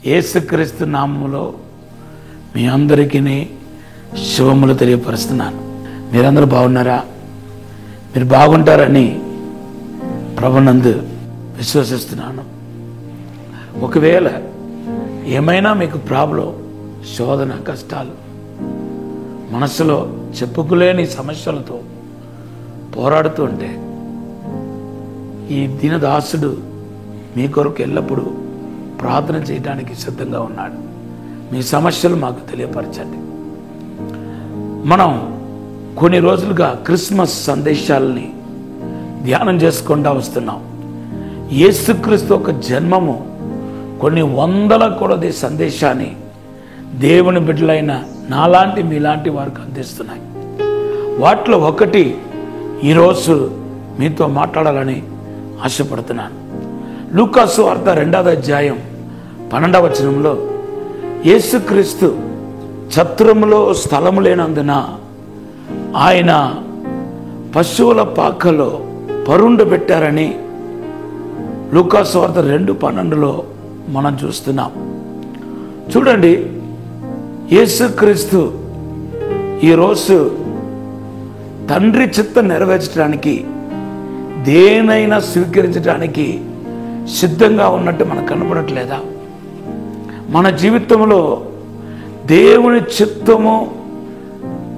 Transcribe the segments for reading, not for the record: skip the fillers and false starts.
యేసుక్రీస్తు నామములో మీ అందరికీ శుభములు తెలియపరుస్తున్నాను. మీరందరూ బాగున్నారా? మీరు బాగుంటారని ప్రభునందు విశ్వసిస్తున్నాను. ఒకవేళ ఏమైనా మీకు ప్రాబ్లం, శోధన, కష్టాలు, మనసులో చెప్పుకోలేని సమస్యలతో పోరాడుతూ ఉంటే ఈ దీనదాసుడు మీ కొరకు ఎల్లప్పుడూ ప్రార్థన చేయడానికి సిద్ధంగా ఉన్నాడు. మీ సమస్యలు మాకు తెలియపరచండి. మనం కొన్ని రోజులుగా క్రిస్మస్ సందేశాలని ధ్యానం చేసుకుంటూ వస్తున్నాం. యేసుక్రీస్తు ఒక జన్మము కొన్ని వందల కొలది సందేశాన్ని దేవుని బిడ్డలైన నాలాంటి మీలాంటి వారికి అందిస్తున్నాయి. వాటిలో ఒకటి ఈరోజు మీతో మాట్లాడాలని ఆశపడుతున్నాను. లూకాసు సువార్త 2వ అధ్యాయం 12వ వచనంలో యేసుక్రీస్తు ఛత్రములో స్థలము లేనందున ఆయన పశువుల పాకలో పరుండు పెట్టారని లూకాసు సువార్త 2:12లో మనం చూస్తున్నాం. చూడండి, యేసుక్రీస్తు ఈరోజు తండ్రి చిత్తం నెరవేర్చడానికి, దేనైనా స్వీకరించడానికి సిద్ధంగా ఉన్నట్టు మనకు కనపడట్లేదా? మన జీవితంలో దేవుని చిత్తము,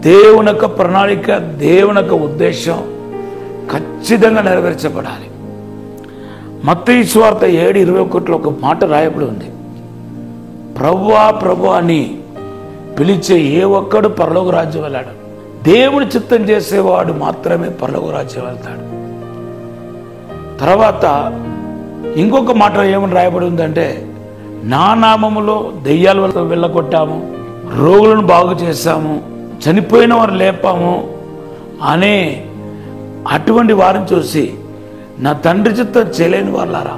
దేవుని యొక్క ప్రణాళిక, దేవుని యొక్క ఉద్దేశం ఖచ్చితంగా నెరవేర్చబడాలి. మత్తయి సువార్త 7:21లో ఒక మాట రాయబడి ఉంది. ప్రభువా ప్రభువా అని పిలిచే ఏ ఒక్కడు పరలోక రాజ్యం వెళ్ళాడు. దేవుని చిత్తం చేసేవాడు మాత్రమే పరలోక రాజ్యం వెళ్తాడు. తర్వాత ఇంకొక మాట ఏమని రాయబడి ఉందంటే, నా నామములో దెయ్యాలు వెళ్ళగొట్టాము, రోగులను బాగు చేశాము, చనిపోయిన వారు లేపాము అనే అటువంటి వారిని చూసి, నా తండ్రి చిత్తం చేయలేని వాళ్ళారా,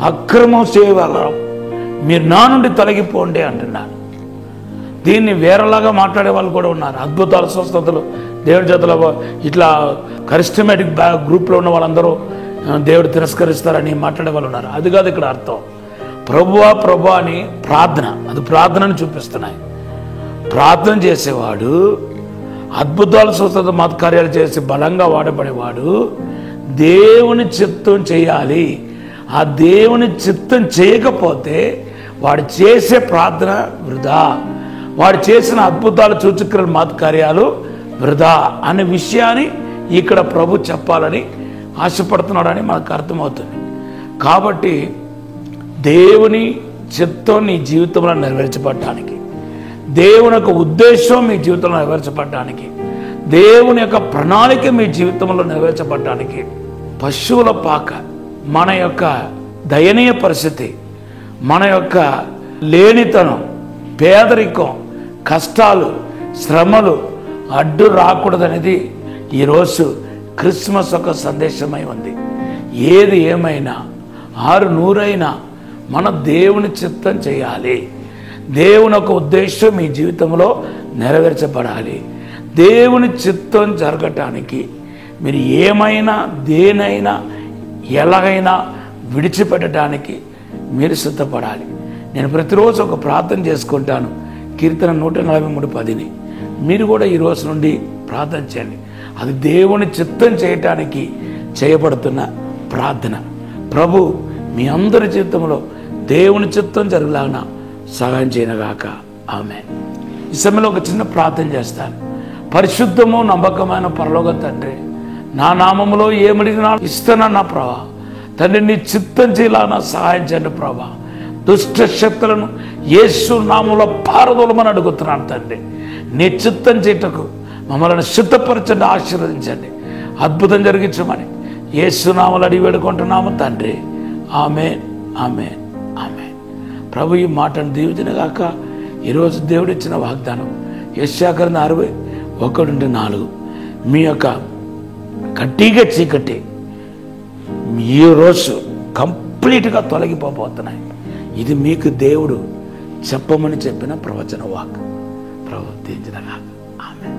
అక్రమం చేయవాళ్ళరా, మీరు నా నుండి తొలగిపోండి అంటున్నారు. దీన్ని వేరేలాగా మాట్లాడే వాళ్ళు కూడా ఉన్నారు. అద్భుతాల స్వస్థతలు, దేవుని చేతుల ఇట్లా కరిస్టమేటిక్ గ్రూప్లో ఉన్న వాళ్ళందరూ దేవుడు తిరస్కరిస్తారని మాట్లాడే వాళ్ళు ఉన్నారు. అది కాదు ఇక్కడ అర్థం. ప్రభువా ప్రభువా అని ప్రార్థన, అది ప్రార్థనని చూపిస్తున్నాయి. ప్రార్థన చేసేవాడు, అద్భుతాలు స్వస్థత మహత్కార్యాలు చేసి బలంగా వాడబడేవాడు దేవుని చిత్తం చేయాలి. ఆ దేవుని చిత్తం చేయకపోతే వాడు చేసే ప్రార్థన వృధా, వాడు చేసిన అద్భుతాలు సూచక్రియలు మహత్కార్యాలు వృధా అనే విషయాన్ని ఇక్కడ ప్రభు చెప్పాలని ఆశపడుతున్నాడని మనకు అర్థమవుతుంది. కాబట్టి దేవుని చిత్తం నీ జీవితంలో నెరవేర్చబడటానికి, దేవుని యొక్క ఉద్దేశం మీ జీవితంలో నెరవేర్చబడటానికి, దేవుని యొక్క ప్రణాళిక మీ జీవితంలో నెరవేర్చబడటానికి పశువుల పాక, మన యొక్క దయనీయ పరిస్థితి, మన యొక్క లేనితనం, పేదరికం, కష్టాలు, శ్రమలు అడ్డు రాకూడదనేది ఈరోజు క్రిస్మస్ ఒక సందేశమై ఉంది. ఏది ఏమైనా 600 మన దేవుని చిత్తం చేయాలి. దేవుని ఒక ఉద్దేశం మీ జీవితంలో నెరవేర్చబడాలి. దేవుని చిత్తం జరగటానికి మీరు ఏమైనా, దేనైనా, ఎలాగైనా విడిచిపెట్టడానికి మీరు సిద్ధపడాలి. నేను ప్రతిరోజు ఒక ప్రార్థన చేసుకుంటాను. కీర్తన 143:10ని మీరు కూడా ఈ రోజు నుండి ప్రార్థన చేయండి. అది దేవుని చిత్తం చేయటానికి చేయబడుతున్న ప్రార్థన. ప్రభు మీ అందరి జీవితంలో దేవుని చిత్తం జరగలాగా సహాయం చేయనగాక. ఆమేన్. ఈ సమయంలో ఒక చిన్న ప్రార్థన చేస్తాను. పరిశుద్ధము నమ్మకమైన పరలోక తండ్రి, నా నామములో ఏమడిగినా ఇస్తున్నా నా ప్రభా, తండ్రి నీ చిత్తం చేయాలన్నా సహాయం చేయండి ప్రభా. దుష్ట శక్తులను యేసు నామములో పారదోలమని అడుగుతున్నాను తండ్రి. నీ చిత్తం చేయటకు మమ్మల్ని సిద్ధపరచండి, ఆశీర్వదించండి, అద్భుతం జరిగించమని యేసు నామములో అడిగి వేడుకుంటున్నాము తండ్రి. ఆమేన్, ఆమేన్, ఆమేన్. ప్రభు ఈ మాటను దీవించుగాక. ఈరోజు దేవుడిచ్చిన వాగ్దానం యెషయా 60:1-4 మీ యొక్క కట్టిగా చీకటి ఈ రోజు కంప్లీట్గా తొలగిపోతున్నాయి. ఇది మీకు దేవుడు చెప్పమని చెప్పిన ప్రవచన వాక్. ప్రభు దీవించుగాక. ఆమేన్.